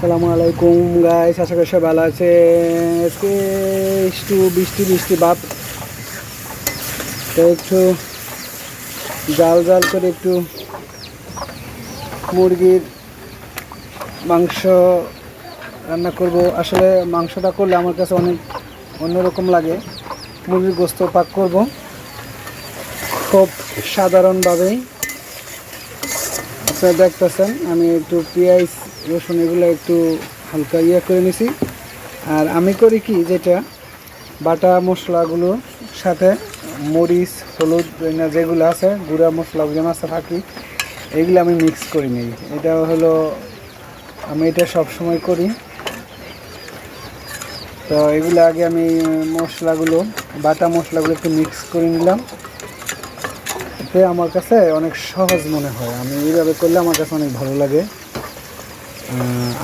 আসসালামু আলাইকুম গাইস, আশা করি সবাই ভালো আছে। আজকে একটু বৃষ্টি বৃষ্টি ভাব, তো একটু জাল জাল করে একটু মুরগির মাংস রান্না করব। আসলে মাংসটা করলে আমার কাছে অনেক অন্যরকম লাগে। মুরগির গোস্ত পাক করব খুব সাধারণভাবেই। আপনারা দেখতেছেন আমি একটু পেঁয়াজ রসুন এগুলো একটু হালকা করে নিছি। আর আমি করি কি, যেটা বাটা মশলাগুলো সাথে মরিচ হলুদ যেগুলো আছে গুঁড়া মশলা যে মাছটা থাকি এইগুলো আমি মিক্স করে নিই। এটা হলো আমি এটা সবসময় করি। তো এগুলো আগে আমি মশলাগুলো বাটা মশলাগুলো একটু মিক্স করে নিলাম। এতে আমার কাছে অনেক সহজ মনে হয়, আমি এইভাবে করলে আমার কাছে অনেক ভালো লাগে।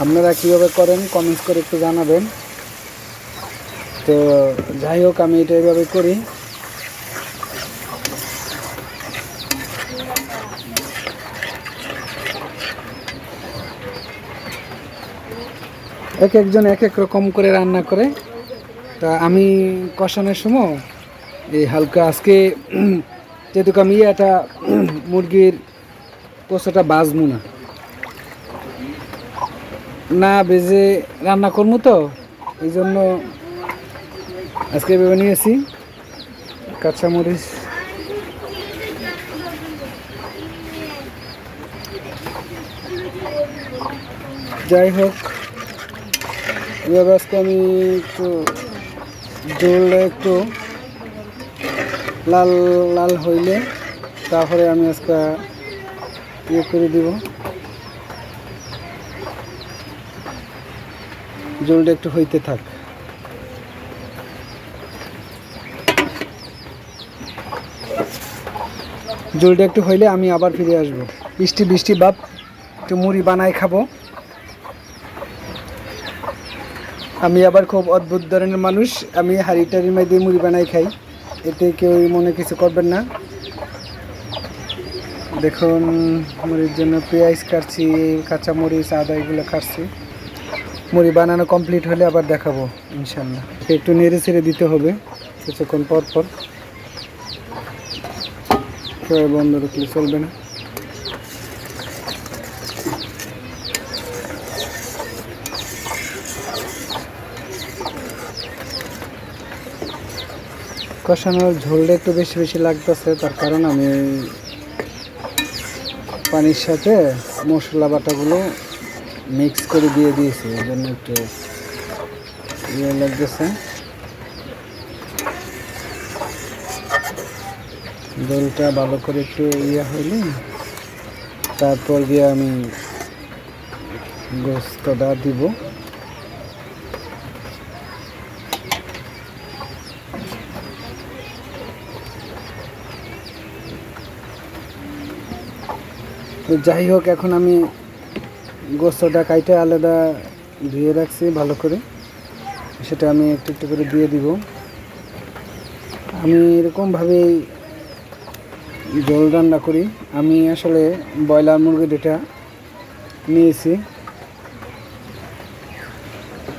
আপনারা কীভাবে করেন কমেন্টস করে একটু জানাবেন। তো যাই হোক, আমি এটা এইভাবে করি। এক একজন এক এক রকম করে রান্না করে। তা আমি কষানোর সময় এই হালকা আজকে যেহেতু আমি এটা মুরগির কষাটা বাজবো না বেজে রান্না করবো, তো এই জন্য আজকে ভেবে নিয়েছি কাঁচামরিচ যাই হোক এভাবে আজকে আমি একটু ঝোলটা একটু লাল লাল হইলে তারপরে আমি আজকে করে দিব। ঝোলটা একটু হইতে থাক। ঝোলটা একটু হইলে আমি আবার ফিরে আসবো। বৃষ্টি বৃষ্টি ভাব, একটু মুড়ি বানাই খাবো। আমি আবার খুব অদ্ভুত ধরনের মানুষ, আমি হাঁড়ি টাড়ির মধ্যে মুড়ি বানাই খাই। এতে কেউ মনে কিছু করবেন না। দেখুন মুড়ির জন্য পেঁয়াজ কাটছি, কাঁচামরিচ আদা এগুলো কাটছি। মুড়ি বানানো কমপ্লিট হলে আবার দেখাবো ইনশাল্লাহ। একটু নেড়ে ছেড়ে দিতে হবে কিছুক্ষণ পর পর, কেউ বন্ধ রাখলে চলবে না। কষানোর ঝোলটা একটু বেশি বেশি লাগতেছে, তার কারণ আমি পানির সাথে মশলা বাটাগুলো মিক্স করে দিয়ে দিয়েছি, এই জন্য একটু লাগতেছে। ঝোলটা ভালো করে একটু হইলে তারপর দিয়ে আমি গোস্তটা দিব। যাই হোক, এখন আমি গোস্তটা কাইটে আলাদা ধুয়ে রাখছি ভালো করে, সেটা আমি একটু একটু করে দিয়ে দিব। আমি এরকমভাবেই ঝোল রান্না করি। আমি আসলে ব্রয়লার মুরগি যেটা নিয়েছি,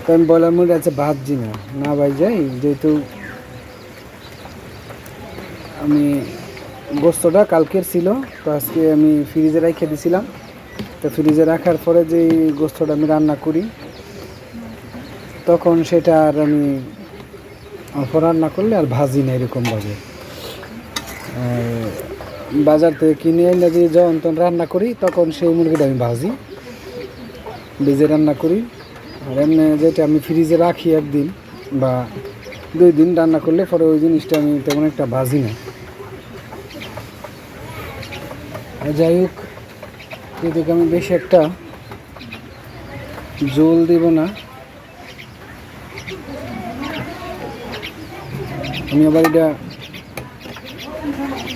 তো আমি ব্রয়লার মুরগি আছে ভাজছি না ভাই যাই, যেহেতু আমি গোস্তটা কালকের ছিল, তো আজকে আমি ফ্রিজে রেখে দিয়েছিলাম। তো ফ্রিজে রাখার পরে যে গোস্তটা আমি রান্না করি, তখন সেটা আর আমি অল্প রান্না করলে আর ভাজি না এরকমভাবে। বাজার থেকে কিনে এনে যে যখন রান্না করি, তখন সেই মুরগিটা আমি ভাজি ভেজে রান্না করি। আর এমনি যেটা আমি ফ্রিজে রাখি একদিন বা 2 দিন রান্না করলে পরে ওই জিনিসটা আমি তেমন একটা ভাজি না। যাই হোক, এদিকে আমি বেশি একটা ঝোল দিব না। আমি আবার এটা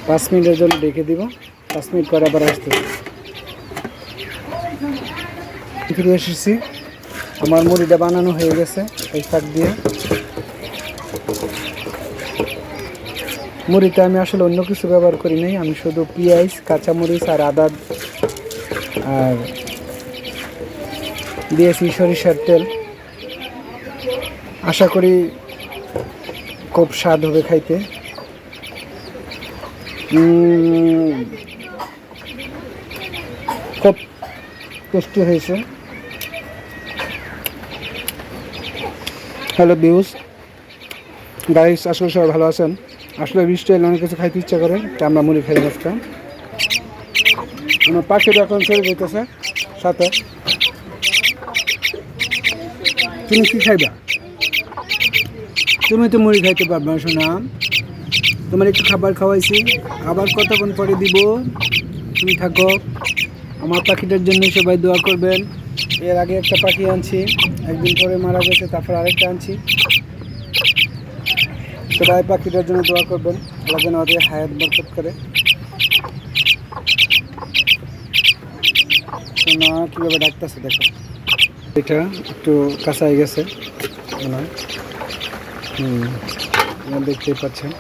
5 মিনিটের জন্য রেখে দিব। 5 মিনিট পরে আবার আসতে ফিরে এসেছি। আমার মুড়িটা বানানো হয়ে গেছে এই শাক দিয়ে। মুড়িতে আমি আসলে অন্য কিছু ব্যবহার করি নাই, আমি শুধু পেঁয়াজ কাঁচামরিচ আর আদা আর দিয়েছি সরিষার তেল। আশা করি খুব স্বাদ হবে খাইতে। খুব টেস্টি হয়েছে। হ্যালো ভিউজ গাইস, আসলে সবাই ভালো আছেন? আসলে বৃষ্টি এলে অনেক কিছু খাইতে ইচ্ছা করে, তা আমরা মুড়ি খাই আজকে। আমার পাখিটা এখন চলে যেতেছে সাথে। তুমি কি খাইবা? তুমি তো মুড়ি খাইতে পারবে না শোনা। তোমার একটু খাবার খাওয়াইছি, আবার কতক্ষণ পরে দিব। তুমি থাকো। আমার পাখিটার জন্য সবাই দোয়া করবেন। এর আগে একটা পাখি আনছি, একদিন পরে মারা গেছে, তারপর আরেকটা আনছি। সবাই পাখিটার জন্য দোয়া করবেন, আল্লাহ যেন ওদের হায়াত বরকত করে। শোনা কীভাবে ডাকতেছে দেখো। এটা একটু কাঁচাই গেছে মনে হয়। দেখতেই পাচ্ছেন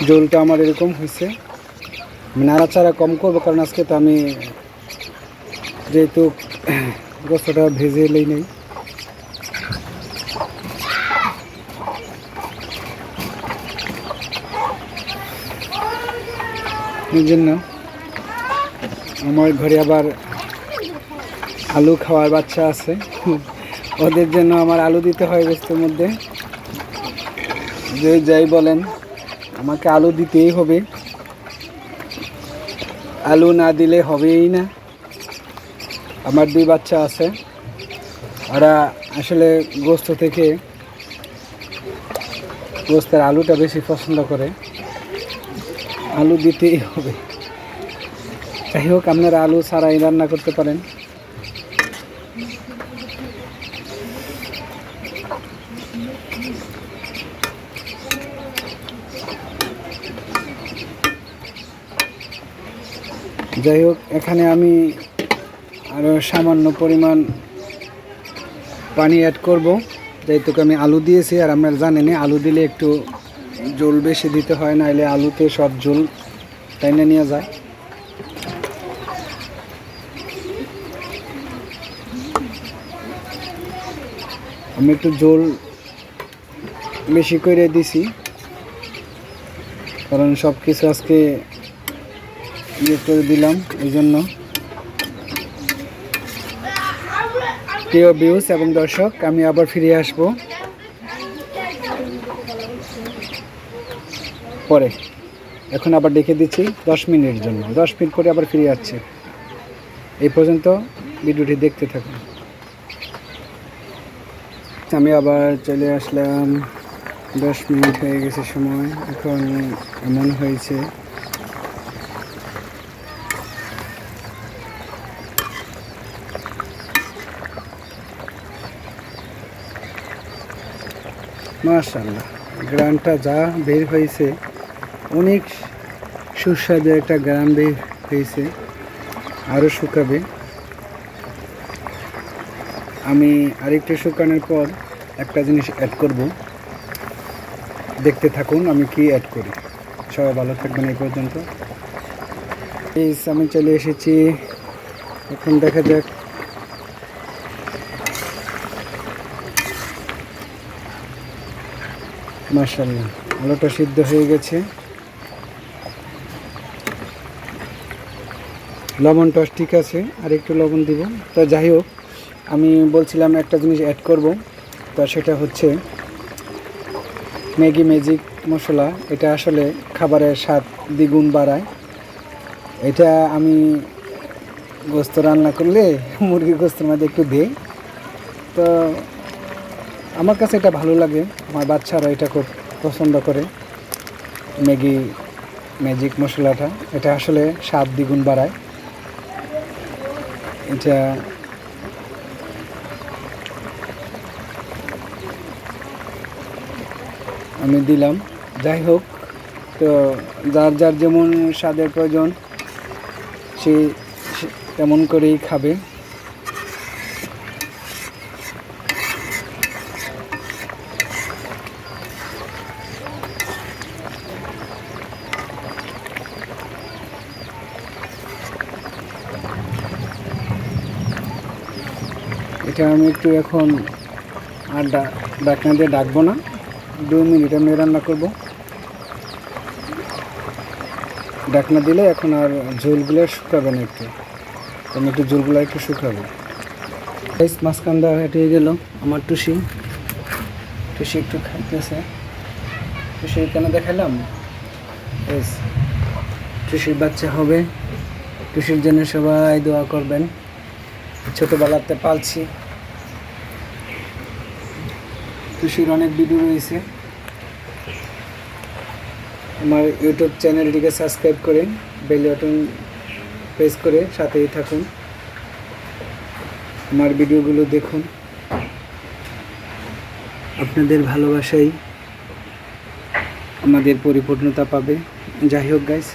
জলটা আমার এরকম হয়েছে। নাড়াচাড়া কম করবো, কারণ আজকে তো আমি যেহেতু গোস্তটা ভেজে এলেই নেই। এই জন্য আমার ঘরে আবার আলু খাওয়ার বাচ্চা আছে, ওদের জন্য আমার আলু দিতে হয় গোস্তের মধ্যে। যে যাই বলেন, আমাকে আলু দিতেই হবে। আলু না দিলে হবেই না। আমার 2 বাচ্চা আছে, ওরা আসলে গোস্ত থেকে গোস্তের আলুটা বেশি পছন্দ করে, আলু দিতেই হবে। যাই হোক, আপনারা আলু ছাড়াই রান্না করতে পারেন। যাই হোক, এখানে আমি আরও সামান্য পরিমাণ পানি অ্যাড করব, যেহেতু আমি আলু দিয়েছি। আর আপনারা জানেন আলু দিলে একটু জল বেশি দিতে হয়, নাহলে আলুতে সব জল টাইনে নিয়ে যায়। আমি একটু জল বেশি করে দিছি, কারণ সব কিছু আজকে ইয়ে করে দিলাম, এই জন্য। প্রিয় ভিউস এবং দর্শক, আমি আবার ফিরে আসব পরে। এখন আবার ডেকে দিচ্ছি 10 মিনিটের জন্য। 10 মিনিট পরে আবার ফিরে আসছে। এই পর্যন্ত ভিডিওটি দেখতে থাকুন। আমি আবার চলে আসলাম। 10 মিনিট হয়ে গেছে সময়। এখন এমন হয়েছে মাশাআল্লাহ, গ্রানটা যা বের হয়েছে, অনেক সুস্বাদু একটা গ্রান বের হয়েছে। আরও শুকাবে। আমি আরেকটু শুকানোর পর একটা জিনিস অ্যাড করব, দেখতে থাকুন আমি কি অ্যাড করি। সবাই ভালো থাকবেন এই পর্যন্ত। আমি চলে এসেছি, এখন দেখা যাক। মাশাআল্লাহ, আলুটা সিদ্ধ হয়ে গেছে। লবণটা ঠিক আছে, আর একটু লবণ দিব। তো যাই হোক, আমি বলছিলাম একটা জিনিস অ্যাড করব, তো সেটা হচ্ছে ম্যাগি ম্যাজিক মশলা। এটা আসলে খাবারের স্বাদ দ্বিগুণ বাড়ায়। এটা আমি গোস্ত রান্না করলে মুরগির গোস্তের মধ্যে একটু দিই, তো আমার কাছে এটা ভালো লাগে। আমার বাচ্চারা এটা খুব পছন্দ করে। ম্যাগি ম্যাজিক মশলাটা, এটা আসলে স্বাদ দ্বিগুণ বাড়ায়। এটা আমি দিলাম। যাই হোক, তো যার যার যেমন স্বাদের প্রয়োজন সে তেমন করেই খাবে। এটা আমি একটু এখন আর ঢাকনা দিয়ে ডাকবো না, 2 মিনিট আমি রান্না করব। ঢাকনা দিলে এখন আর ঝোলগুলো শুকাবে না, আমি একটু ঝোলগুলো একটু শুকাবো। মাঝখান দেওয়া হেঁটে গেল আমার টুসি একটু খাইতেছে। টুসি কেন দেখালাম, টুসির বাচ্চা হবে, টুসির জন্য সবাই দোয়া করবেন। ছোটোবেলাতে পালছি, টুসির অনেক ভিডিও রয়েছে। আমার ইউটিউব চ্যানেলটিকে সাবস্ক্রাইব করে বেল বাটন প্রেস করে সাথেই থাকুন, আমার ভিডিওগুলো দেখুন। আপনাদের ভালোবাসাই আমাদের পরিপূর্ণতা পাবে। যাই হোক গাইস,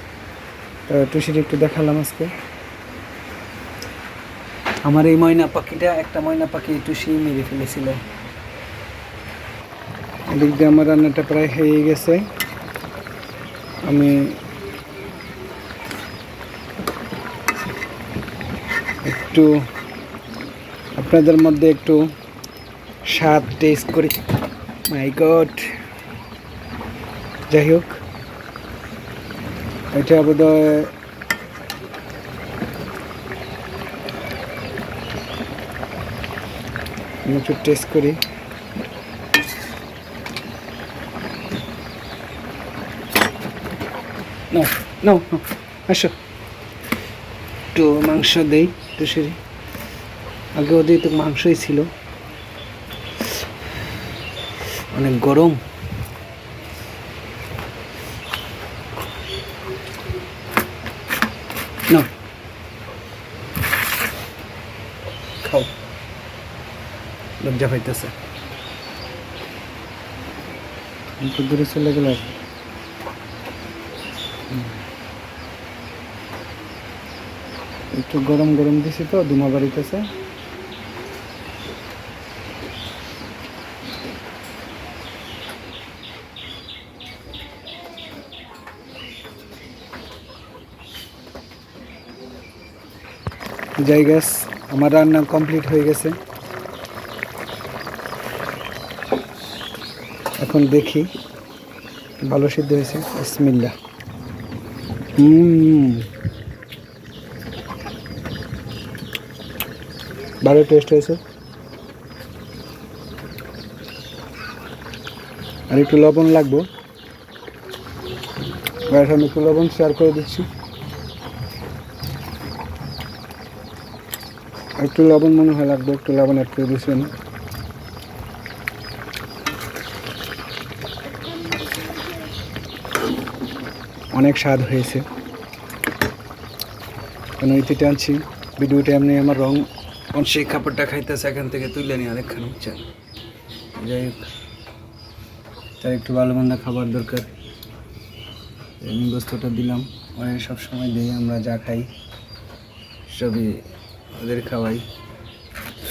টুসির একটু দেখালাম আজকে। আমার এই ময়না পাখিটা, একটা ময়না পাখি টুসি মেরে ফেলেছিল। এদিক দিয়ে আমার রান্নাটা প্রায় হয়ে গেছে। আমি একটু আপনাদের মধ্যে একটু স্বাদ টেস্ট করি। মাই গড, যাই হোক, এটা বোধহয় আমি একটু টেস্ট করি। নো আসো, একটু মাংস দেই টুসির। আগে ওদের তো মাংসই ছিল, অনেক গরম। না খাও, লজ্জা পাইতেছে, একটু দূরে চলে গেল। একটু গরম গরম দিছি তো, ধুমা বাড়িতেছে। যাই গাছ, আমার রান্না কমপ্লিট হয়ে গেছে। এখন দেখি ভালো সিদ্ধ হয়েছে। বিসমিল্লাহ। ভালো টেস্ট হয়েছে। আর একটু লবণ লাগবো, আমি একটু লবণ শেয়ার করে দিচ্ছি। একটু লবণ মনে হয় লাগবে, একটু লবণ অ্যাড করে দিচ্ছি আমি। অনেক স্বাদ হয়েছে। কেন ইতি টানছি ভিডিওটা, এমনি আমার রং সেই খাবারটা খাইতেছে, এখান থেকে তুলে নিয়ে অনেকখানি চান। যাই হোক, তাই একটু ভালো মন্দ খাবার দরকার। এই বস্তুটা দিলাম, অনেক সবসময় দিই, আমরা যা খাই সবই ওদের খাওয়াই,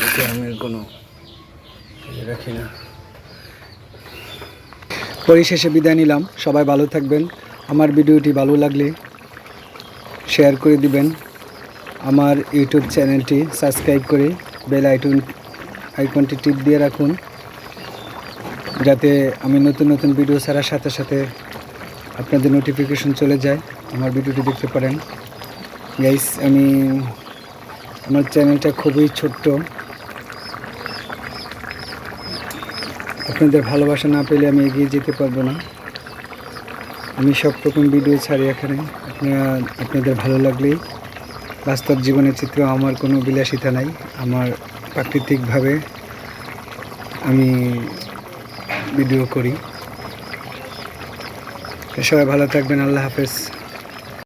এতে আমি কোনো রাখি না। পরিশেষে বিদায় নিলাম। সবাই ভালো থাকবেন। আমার ভিডিওটি ভালো লাগলে শেয়ার করে দিবেন। আমার ইউটিউব চ্যানেলটি সাবস্ক্রাইব করে বেল আইকনটি টিপ দিয়ে রাখুন, যাতে আমি নতুন নতুন ভিডিও ছাড়ার সাথে সাথে আপনাদের নোটিফিকেশন চলে যায়, আমার ভিডিওটি দেখতে পারেন। গাইস, আমার চ্যানেলটা খুবই ছোট্ট, আপনাদের ভালোবাসা না পেলে আমি এগিয়ে যেতে পারবো না। আমি সব রকম ভিডিও ছাড়ি এখানে, আপনাদের ভালো লাগলেই। বাস্তব জীবনের চিত্র, আমার কোনো বিলাসিতা নাই, আমার প্রাকৃতিকভাবে আমি ভিডিও করি। সবাই ভালো থাকবেন। আল্লাহ হাফেজ।